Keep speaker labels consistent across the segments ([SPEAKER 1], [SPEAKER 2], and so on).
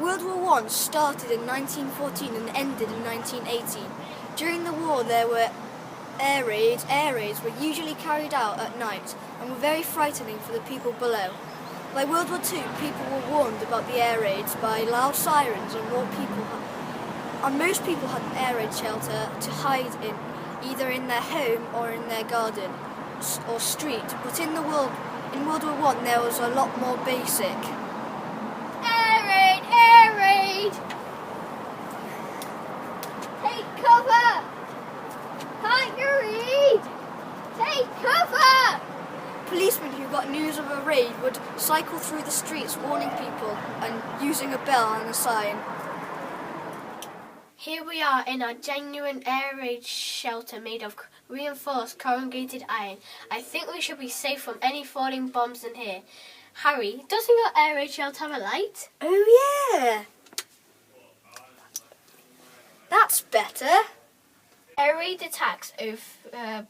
[SPEAKER 1] World War I started in 1914 and ended in 1918. During the war there were air raids. Air raids were usually carried out at night and were very frightening for the people below. By World War II, people were warned about the air raids by loud sirens, and most people had an air raid shelter to hide in, either in their home or in their garden or street. But in World War I, there was a lot more basic.
[SPEAKER 2] Air raid! Air raid! Take cover! Can't you read? Take cover!
[SPEAKER 1] Policemen who got news of a raid would cycle through the streets warning people and using a bell and a sign.
[SPEAKER 2] Here we are in our genuine air raid shelter made of reinforced corrugated iron. I think we should be safe from any falling bombs in here. Harry, doesn't your air raid shelter have a light?
[SPEAKER 1] Oh yeah! That's better.
[SPEAKER 2] Air raid attacks over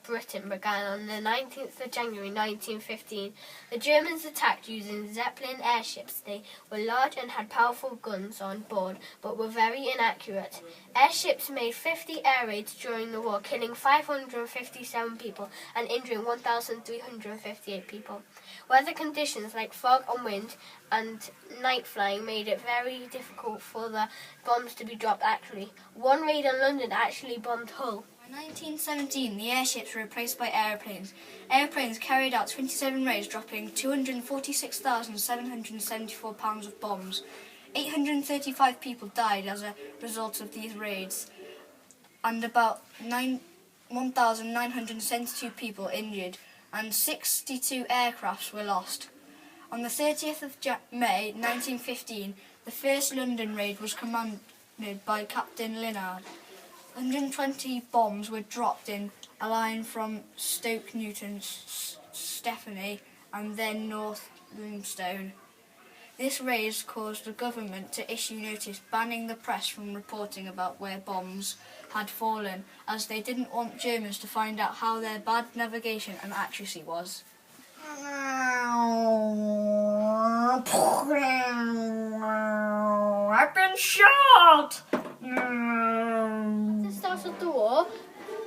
[SPEAKER 2] Britain began on the 19th of January 1915. The Germans attacked using Zeppelin airships. They were large and had powerful guns on board, but were very inaccurate. Airships made 50 air raids during the war, killing 557 people and injuring 1,358 people. Weather conditions like fog and wind and night flying made it very difficult for the bombs to be dropped accurately. One raid in London actually bombed Hull.
[SPEAKER 1] By 1917, the airships were replaced by aeroplanes. Aeroplanes carried out 27 raids, dropping 246,774 pounds of bombs. 835 people died as a result of these raids, and about 1,972 people injured, and 62 aircrafts were lost. On the 30th of May 1915, the first London raid was commanded by Captain Linnard. 120 bombs were dropped in a line from Stoke Newton, Stephanie, and then North Lymstone. This raid caused the government to issue notice banning the press from reporting about where bombs had fallen, as they didn't want Germans to find out how their bad navigation and accuracy was. I've been shot!
[SPEAKER 2] At the start of the war,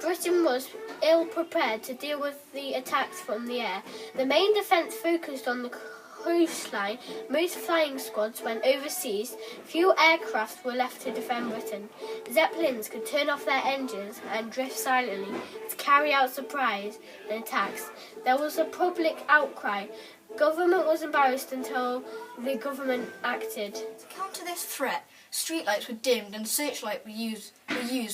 [SPEAKER 2] Britain was ill prepared to deal with the attacks from the air. The main defence focused on the coastline. Most flying squads went overseas. Few aircraft were left to defend Britain. Zeppelins could turn off their engines and drift silently to carry out surprise attacks. There was a public outcry. Government was embarrassed until the government acted.
[SPEAKER 1] To counter this threat, streetlights were dimmed and searchlights were used,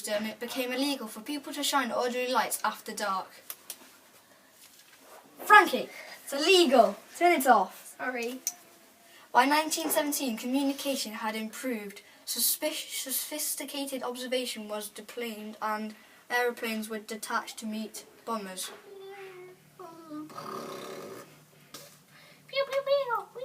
[SPEAKER 1] and it became illegal for people to shine ordinary lights after dark. Frankie, it's illegal. Turn it off.
[SPEAKER 2] Sorry.
[SPEAKER 1] By 1917, communication had improved. Sophisticated observation was deployed and aeroplanes were detached to meet bombers.
[SPEAKER 2] Pew, pew, pew, pew.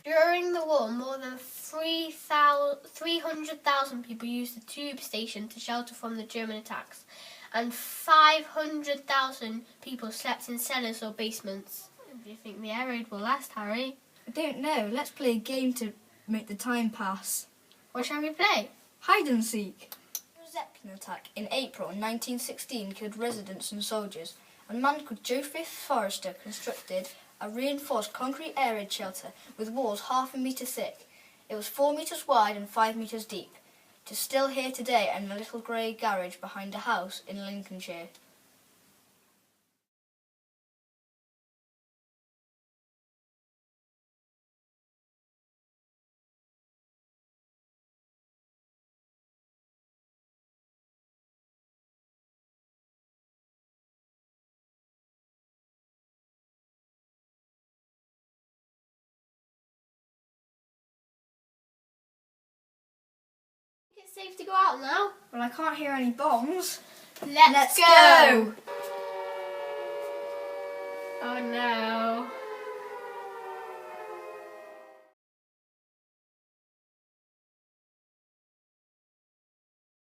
[SPEAKER 2] During the war, more than 300,000 people used the tube station to shelter from the German attacks, and 500,000 people slept in cellars or basements. Do you think the air raid will last, Harry?
[SPEAKER 1] I don't know. Let's play a game to make the time pass.
[SPEAKER 2] What shall we play?
[SPEAKER 1] Hide and seek. The Zeppelin attack in April 1916 killed residents and soldiers. A man called Joseph Forrester constructed a reinforced concrete air raid shelter with walls half a metre thick. It was 4 metres wide and 5 metres deep. It is still here today in a little grey garage behind a house in Lincolnshire.
[SPEAKER 2] It's safe to go out now.
[SPEAKER 1] Well, I can't hear any bombs.
[SPEAKER 2] Let's go! Oh no.